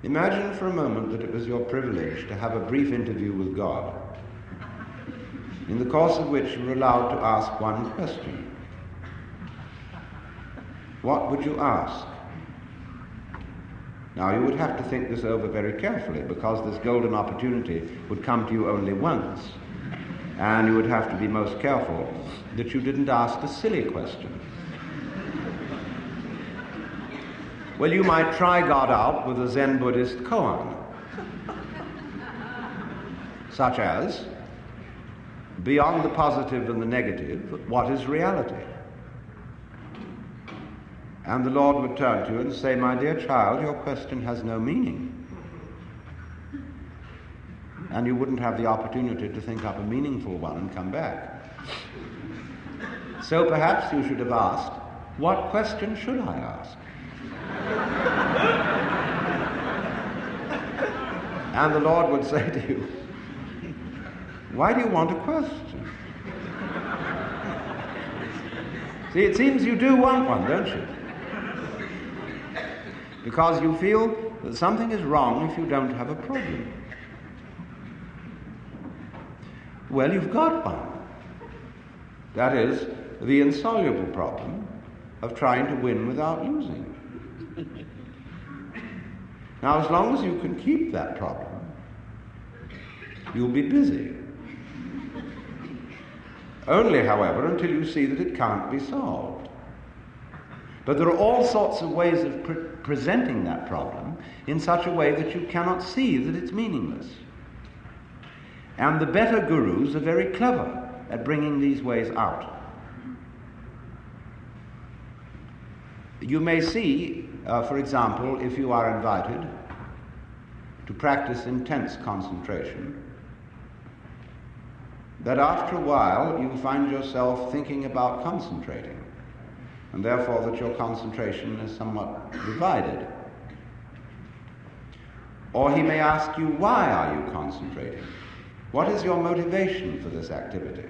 Imagine for a moment that it was your privilege to have a brief interview with God, in the course of which you were allowed to ask one question. What would you ask? Now, you would have to think this over very carefully, because this golden opportunity would come to you only once, and you would have to be most careful that you didn't ask a silly question. Well, you might try God out with a Zen Buddhist koan, such as, beyond the positive and the negative, what is reality? And the Lord would turn to you and say, my dear child, your question has no meaning. And you wouldn't have the opportunity to think up a meaningful one and come back. So perhaps you should have asked, what question should I ask? And the Lord would say to you, why do you want a question? See, it seems you do want one, don't you? Because you feel that something is wrong if you don't have a problem. Well, you've got one. That is, the insoluble problem of trying to win without losing. Now, as long as you can keep that problem, you'll be busy. Only, however, until you see that it can't be solved. But there are all sorts of ways of presenting that problem in such a way that you cannot see that it's meaningless. And the better gurus are very clever at bringing these ways out. You may see, for example, if you are invited to practice intense concentration, that after a while you find yourself thinking about concentrating, and therefore that your concentration is somewhat divided. Or he may ask you, why are you concentrating? What is your motivation for this activity?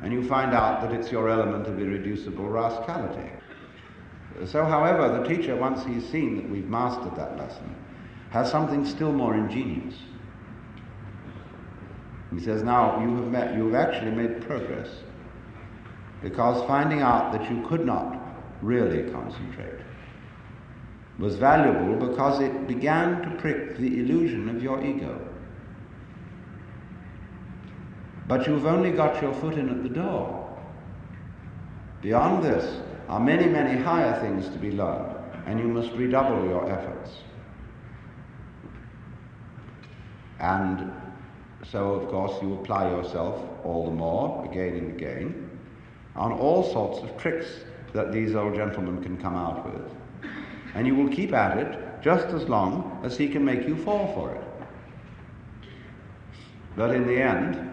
And you find out that it's your element of irreducible rascality. So, however, the teacher, once he's seen that we've mastered that lesson, has something still more ingenious. He says, now you've actually made progress, because finding out that you could not really concentrate was valuable because it began to prick the illusion of your ego. But you've only got your foot in at the door. Beyond this are many, many higher things to be learned, and you must redouble your efforts. And so, of course, you apply yourself all the more, again and again, on all sorts of tricks that these old gentlemen can come out with. And you will keep at it just as long as he can make you fall for it. But in the end,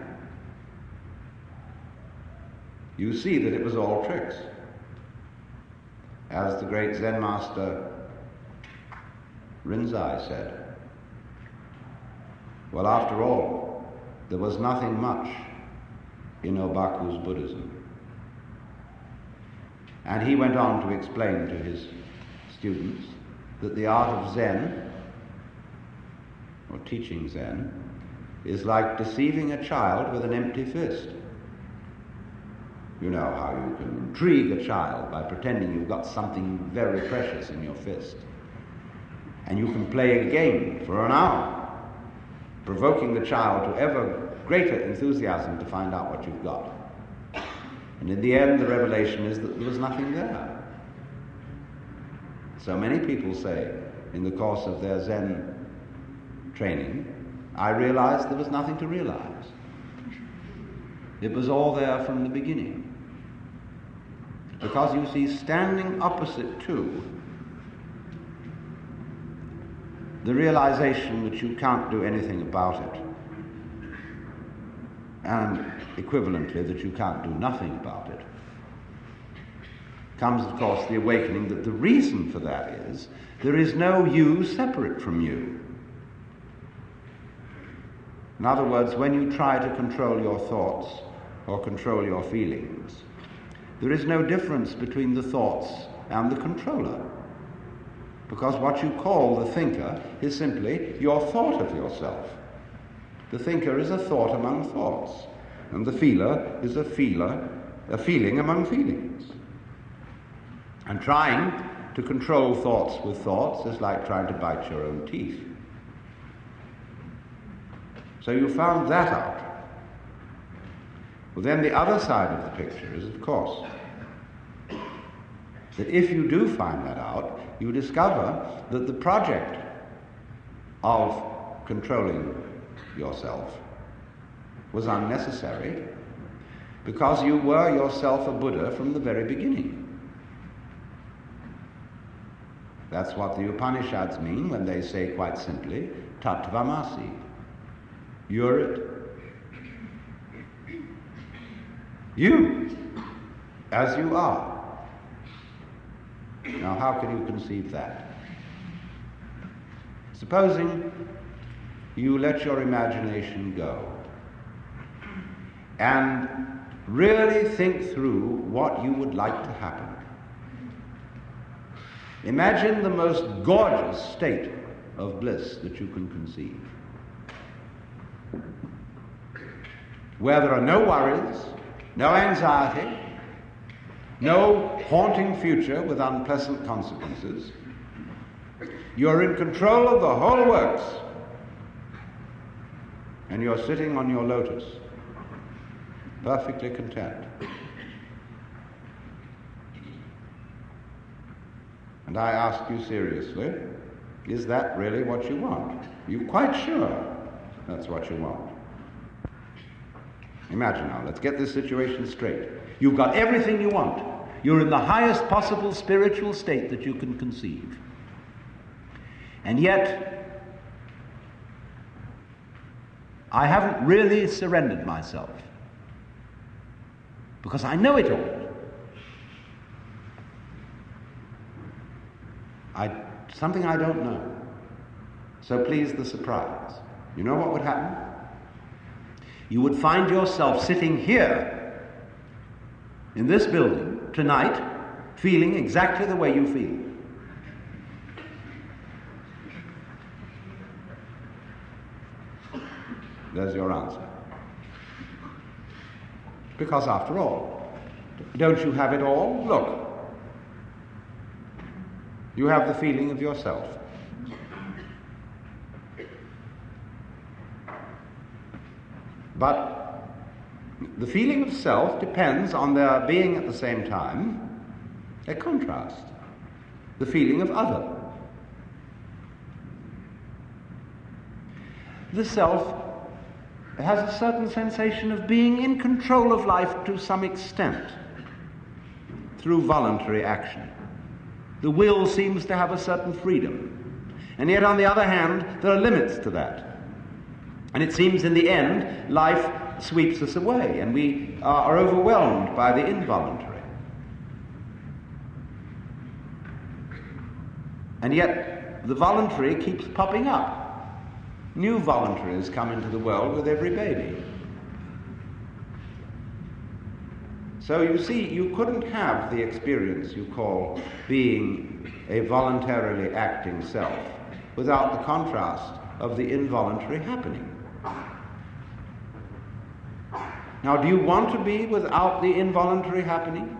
you see that it was all tricks. As the great Zen master Rinzai said, well, after all, there was nothing much in Obaku's Buddhism. And he went on to explain to his students that the art of Zen, or teaching Zen, is like deceiving a child with an empty fist. You know how you can intrigue a child by pretending you've got something very precious in your fist. And you can play a game for an hour, provoking the child to ever greater enthusiasm to find out what you've got. And in the end, the revelation is that there was nothing there. So many people say, in the course of their Zen training, I realized there was nothing to realize. It was all there from the beginning. Because you see, standing opposite to the realization that you can't do anything about it, and equivalently that you can't do nothing about it, comes, of course, the awakening that the reason for that is there is no you separate from you. In other words, when you try to control your thoughts or control your feelings, there is no difference between the thoughts and the controller. Because what you call the thinker is simply your thought of yourself. The thinker is a thought among thoughts, and the feeler is a feeling among feelings. And trying to control thoughts with thoughts is like trying to bite your own teeth. So you found that out. Well, then the other side of the picture is, of course, that if you do find that out, you discover that the project of controlling yourself was unnecessary, because you were yourself a Buddha from the very beginning. That's what the Upanishads mean when they say quite simply, Tattvamasi. You're it. You, as you are. Now, how can you conceive that? Supposing you let your imagination go and really think through what you would like to happen. Imagine the most gorgeous state of bliss that you can conceive, where there are no worries, no anxiety, no haunting future with unpleasant consequences. You're in control of the whole works, and you're sitting on your lotus, perfectly content. And I ask you seriously, is that really what you want? Are you quite sure that's what you want? Imagine now, let's get this situation straight. You've got everything you want. You're in the highest possible spiritual state that you can conceive. And yet, I haven't really surrendered myself, because I know it all. Something I don't know. So please, the surprise. You know what would happen? You would find yourself sitting here in this building tonight, feeling exactly the way you feel. There's your answer. Because after all, don't you have it all? Look. You have the feeling of yourself. But the feeling of self depends on there being at the same time a contrast, the feeling of other. The self has a certain sensation of being in control of life to some extent through voluntary action. The will seems to have a certain freedom. And yet, on the other hand, there are limits to that. And it seems in the end, life sweeps us away, and we are overwhelmed by the involuntary. And yet, the voluntary keeps popping up. New voluntaries come into the world with every baby. So you see, you couldn't have the experience you call being a voluntarily acting self without the contrast of the involuntary happening. Now, do you want to be without the involuntary happening?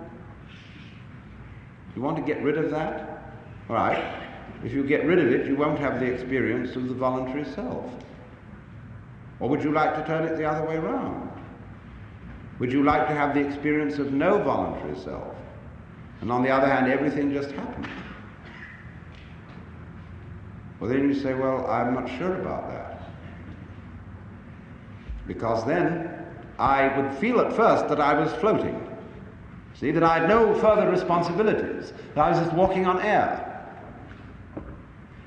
You want to get rid of that? All right. If you get rid of it, you won't have the experience of the voluntary self. Or would you like to turn it the other way around? Would you like to have the experience of no voluntary self? And on the other hand, everything just happens. Well, then you say, well, I'm not sure about that. Because then I would feel at first that I was floating. See, that I had no further responsibilities, that I was just walking on air.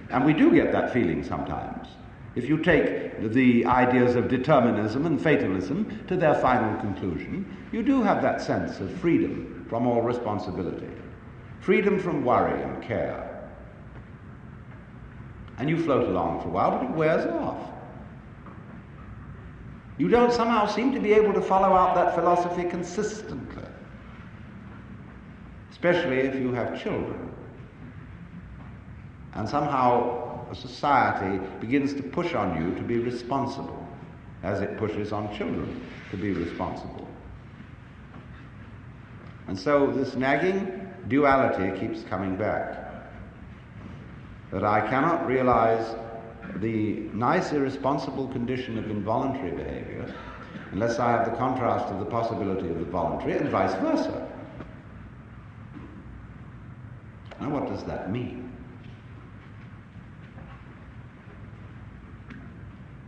And we do get that feeling sometimes. If you take the ideas of determinism and fatalism to their final conclusion, you do have that sense of freedom from all responsibility, freedom from worry and care. And you float along for a while, but it wears off. You don't somehow seem to be able to follow out that philosophy consistently, especially if you have children. And somehow a society begins to push on you to be responsible, as it pushes on children to be responsible. And so this nagging duality keeps coming back. That I cannot realize the nice irresponsible condition of involuntary behavior unless I have the contrast of the possibility of the voluntary, and vice versa. Now what does that mean?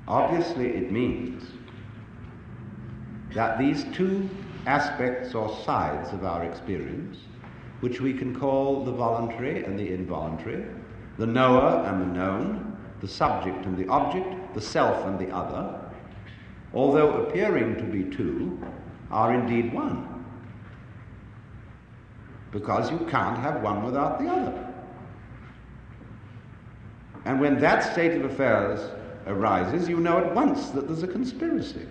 Obviously it means that these two aspects or sides of our experience, which we can call the voluntary and the involuntary, the knower and the known, the subject and the object, the self and the other, although appearing to be two, are indeed one. Because you can't have one without the other. And when that state of affairs arises, you know at once that there's a conspiracy.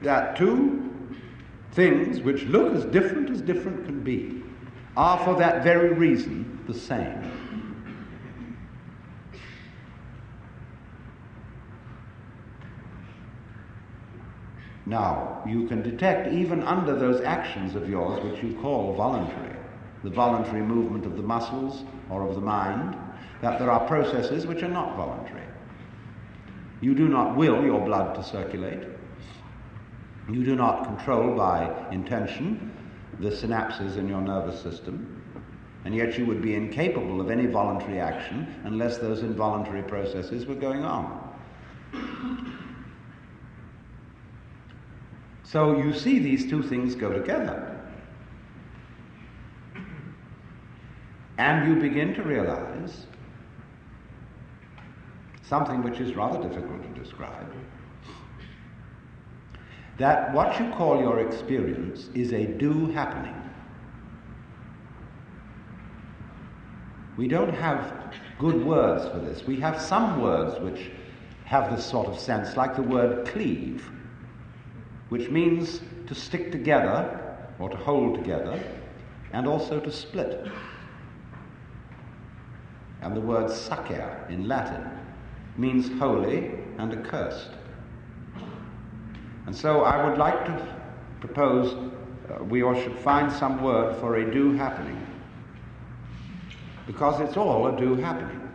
That two things which look as different can be are for that very reason the same. Now, you can detect even under those actions of yours which you call voluntary, the voluntary movement of the muscles or of the mind, that there are processes which are not voluntary. You do not will your blood to circulate. You do not control by intention the synapses in your nervous system, and yet you would be incapable of any voluntary action unless those involuntary processes were going on. So you see these two things go together. And you begin to realize something which is rather difficult to describe, that what you call your experience is a do happening. We don't have good words for this. We have some words which have this sort of sense, like the word cleave, which means to stick together or to hold together, and also to split. And the word sacer in Latin means holy and accursed. And so I would like to propose we all should find some word for a do happening, because it's all a do happening.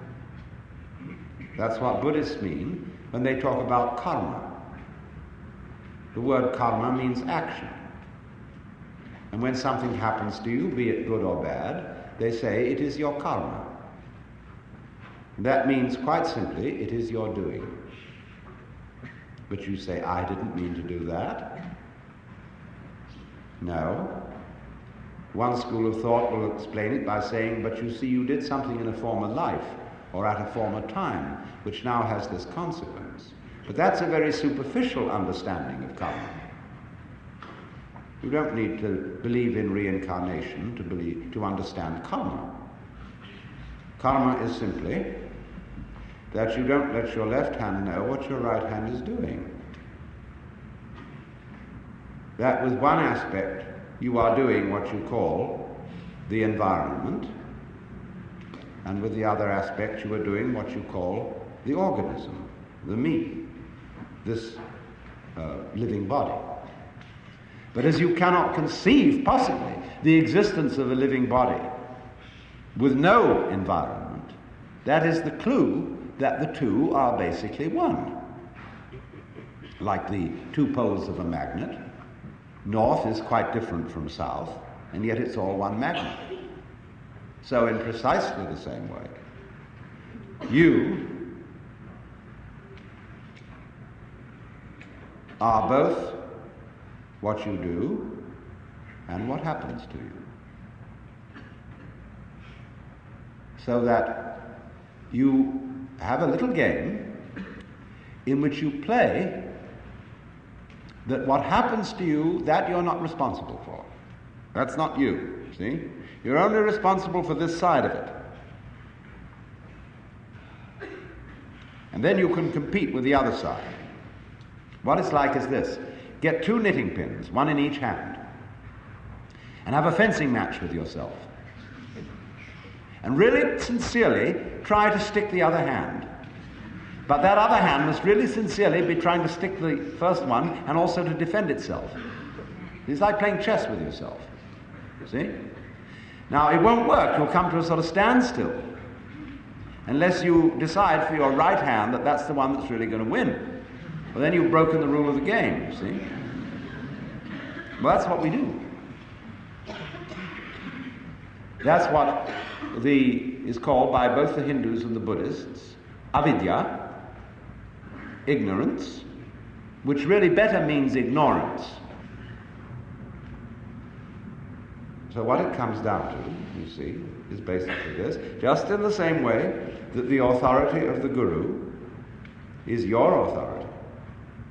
That's what Buddhists mean when they talk about karma. The word karma means action. And when something happens to you, be it good or bad, they say it is your karma. That means, quite simply, it is your doing. But you say, I didn't mean to do that. No. One school of thought will explain it by saying, but you see, you did something in a former life or at a former time, which now has this consequence. But that's a very superficial understanding of karma. You don't need to believe in reincarnation to understand karma. Karma is simply that you don't let your left hand know what your right hand is doing. That with one aspect you are doing what you call the environment, and with the other aspect you are doing what you call the organism, the me, this living body. But as you cannot conceive possibly the existence of a living body with no environment, that is the clue that the two are basically one. Like the two poles of a magnet, north is quite different from south, and yet it's all one magnet. So in precisely the same way, you are both what you do and what happens to you. So that you have a little game in which you play that what happens to you, that you're not responsible for. That's not you, see? You're only responsible for this side of it. And then you can compete with the other side. What it's like is this. Get two knitting pins, one in each hand, and have a fencing match with yourself. and really sincerely try to stick the other hand. But that other hand must really sincerely be trying to stick the first one and also to defend itself. It's like playing chess with yourself. See? Now, it won't work. You'll come to a sort of standstill unless you decide for your right hand that that's the one that's really going to win. Well, then you've broken the rule of the game, you see? Well, that's what we do. That's what is called by both the Hindus and the Buddhists avidya, ignorance, which really better means ignorance. So what it comes down to, you see, is basically this. Just in the same way that the authority of the Guru is your authority.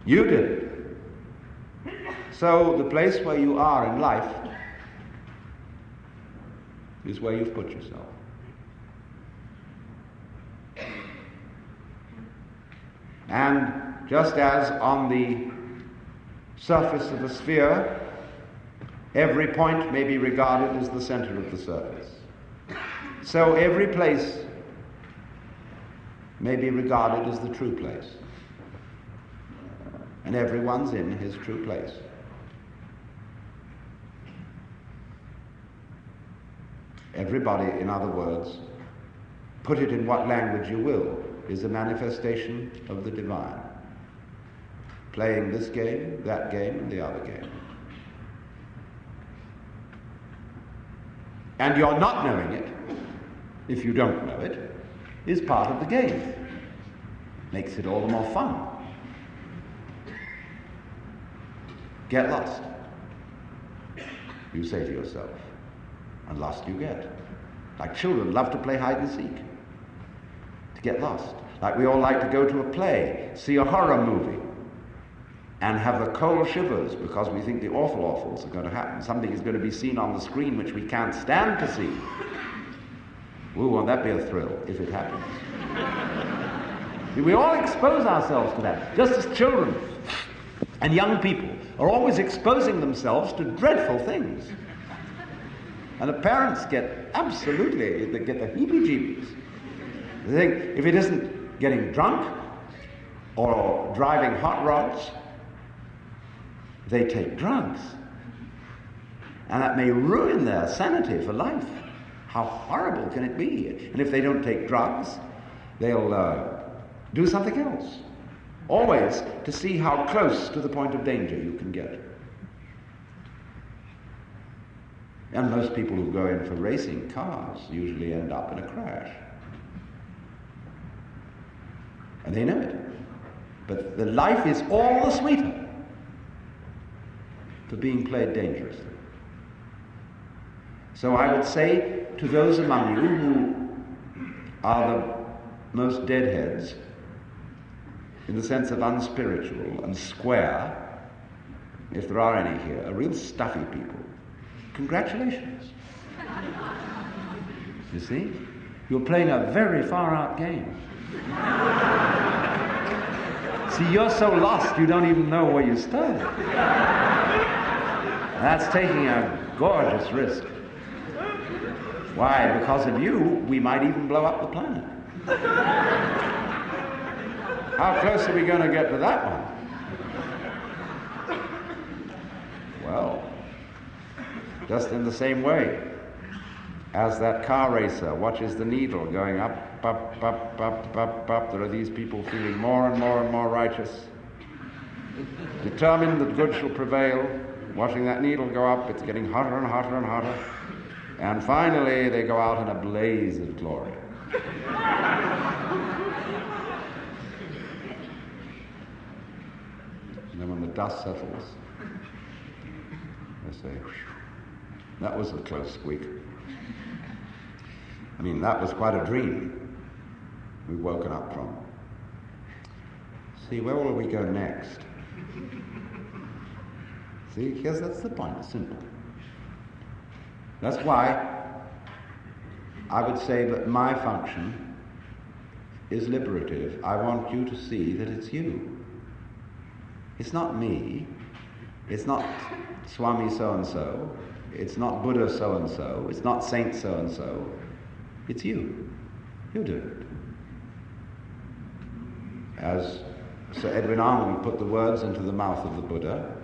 You did it. So the place where you are in life is where you've put yourself. And just as on the surface of a sphere, every point may be regarded as the center of the surface, so every place may be regarded as the true place. And everyone's in his true place. Everybody, in other words, put it in what language you will, is a manifestation of the divine, playing this game, that game, and the other game. And your not knowing it, if you don't know it, is part of the game. Makes it all the more fun. Get lost, you say to yourself, and lost you get. Like children love to play hide and seek, to get lost. Like we all like to go to a play, see a horror movie, and have the cold shivers because we think the awfuls are going to happen. Something is going to be seen on the screen which we can't stand to see. Ooh, won't that be a thrill if it happens? We all expose ourselves to that, just as children and young people are always exposing themselves to dreadful things. And the parents get absolutely, they get the heebie-jeebies. They think if it isn't getting drunk or driving hot rods, they take drugs. And that may ruin their sanity for life. How horrible can it be? And if they don't take drugs, they'll do something else. Always to see how close to the point of danger you can get. And most people who go in for racing cars usually end up in a crash. And they know it. But the life is all the sweeter for being played dangerously. So I would say to those among you who are the most deadheads, in the sense of unspiritual and square, if there are any here, real stuffy people, congratulations. You see? You're playing a very far-out game. See, you're so lost you don't even know where you started. That's taking a gorgeous risk. Why? Because of you, we might even blow up the planet. How close are we going to get to that one? Well, just in the same way as that car racer watches the needle going up, up, up, up, up, up. There are these people feeling more and more and more righteous, determined that good shall prevail, watching that needle go up. It's getting hotter and hotter and hotter. And finally, they go out in a blaze of glory. And then when the dust settles, they say, whew, that was a close squeak. I mean, that was quite a dream we've woken up from. See, where will we go next? See, that's the point, it's simple. That's why I would say that my function is liberative. I want you to see that it's you. It's not me. It's not Swami so-and-so. It's not Buddha so-and-so. It's not Saint so-and-so. It's you. You do it. As Sir Edwin Arnold put the words into the mouth of the Buddha,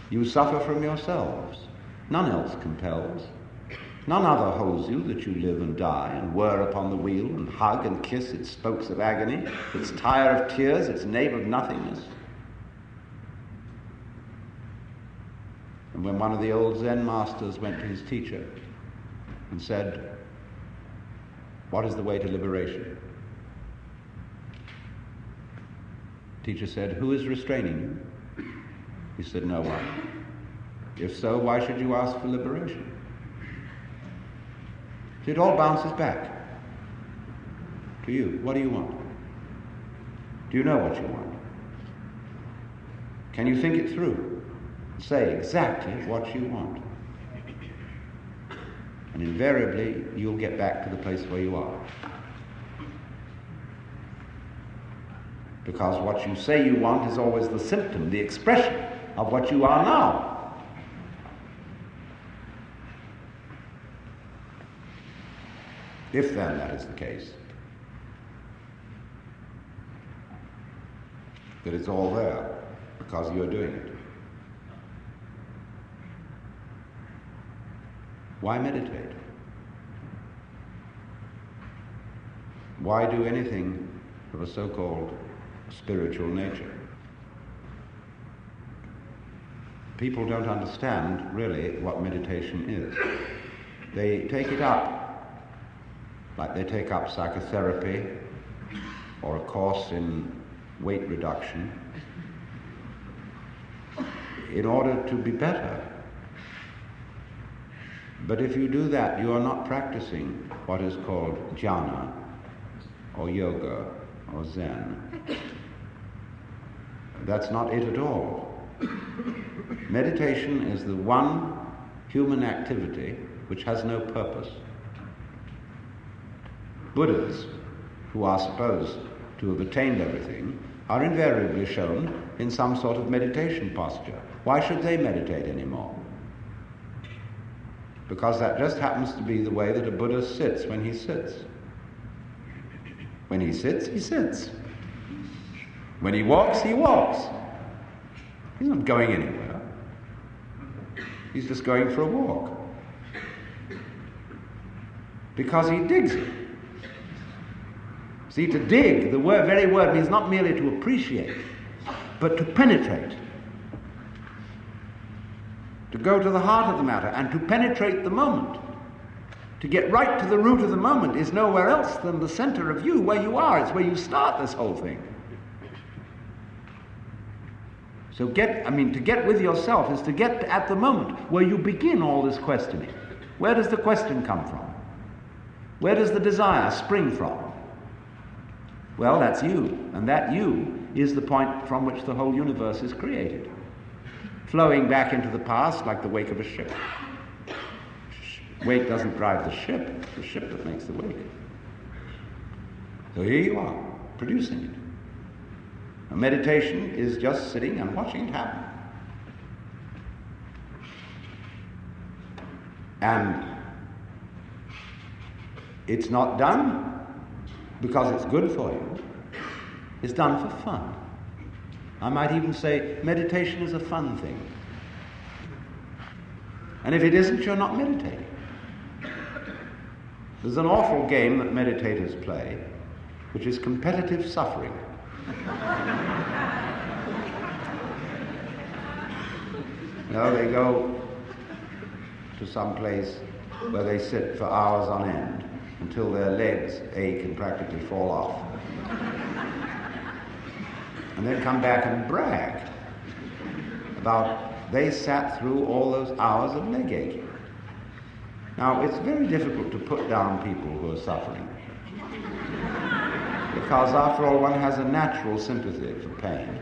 you suffer from yourselves. None else compels. None other holds you that you live and die and whir upon the wheel and hug and kiss its spokes of agony, its tire of tears, its nave of nothingness. And when one of the old Zen masters went to his teacher and said, "What is the way to liberation?" The teacher said, "Who is restraining you?" He said, "No one." "If so, why should you ask for liberation?" So it all bounces back to you. What do you want? Do you know what you want? Can you think it through? Say exactly what you want. And invariably, you'll get back to the place where you are. Because what you say you want is always the symptom, the expression of what you are now. If then that is the case, that it's all there because you're doing it. Why meditate? Why do anything of a so-called spiritual nature? People don't understand really what meditation is. They take it up like they take up psychotherapy or a course in weight reduction in order to be better. But if you do that, you are not practicing what is called jhana or yoga or Zen. That's not it at all. Meditation is the one human activity which has no purpose. Buddhas, who are supposed to have attained everything, are invariably shown in some sort of meditation posture. Why should they meditate anymore? Because that just happens to be the way that a Buddha sits when he sits. When he sits, he sits. When he walks, he walks. He's not going anywhere. He's just going for a walk. Because he digs it. See, to dig, the very word means not merely to appreciate, but to penetrate. To go to the heart of the matter and to penetrate the moment. To get right to the root of the moment is nowhere else than the center of you, where you are. It's where you start this whole thing. So to get with yourself is to get at the moment where you begin all this questioning. Where does the question come from? Where does the desire spring from? Well, that's you, and that you is the point from which the whole universe is created, flowing back into the past like the wake of a ship. Wake doesn't drive the ship, it's the ship that makes the wake. So here you are, producing it. A meditation is just sitting and watching it happen. And it's not done because it's good for you. It's done for fun. I might even say meditation is a fun thing. And if it isn't, you're not meditating. There's an awful game that meditators play, which is competitive suffering. They go to some place where they sit for hours on end until their legs ache and practically fall off. And then come back and brag about they sat through all those hours of leg aching. Now, it's very difficult to put down people who are suffering. Because after all, one has a natural sympathy for pain.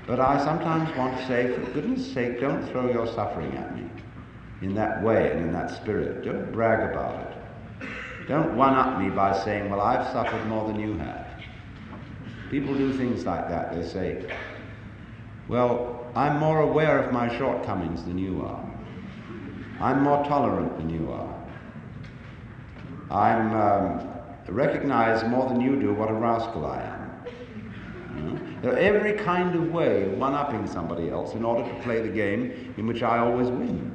But I sometimes want to say, for goodness sake, don't throw your suffering at me in that way and in that spirit. Don't brag about it. Don't one-up me by saying, well, I've suffered more than you have. People do things like that. They say, well, I'm more aware of my shortcomings than you are. I'm more tolerant than you are. recognize more than you do what a rascal I am. There are every kind of way of one-upping somebody else in order to play the game in which I always win.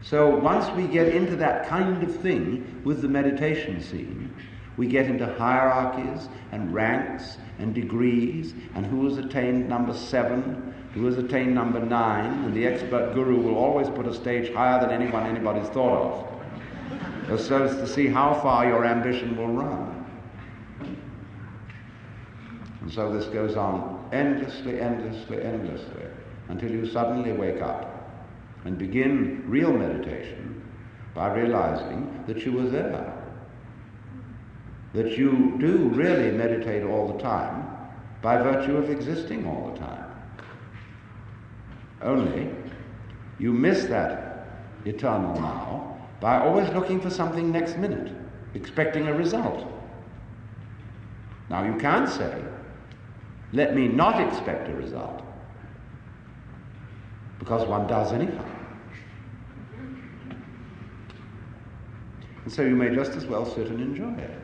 So once we get into that kind of thing with the meditation scene, we get into hierarchies and ranks and degrees, and who has attained number 7, who has attained number 9, and the expert guru will always put a stage higher than anybody's thought of, so as to see how far your ambition will run. And so this goes on endlessly, endlessly, endlessly, until you suddenly wake up and begin real meditation by realizing that you were there. That you do really meditate all the time by virtue of existing all the time. Only you miss that eternal now by always looking for something next minute, expecting a result. Now you can't say, let me not expect a result, because one does anyhow. And so you may just as well sit and enjoy it.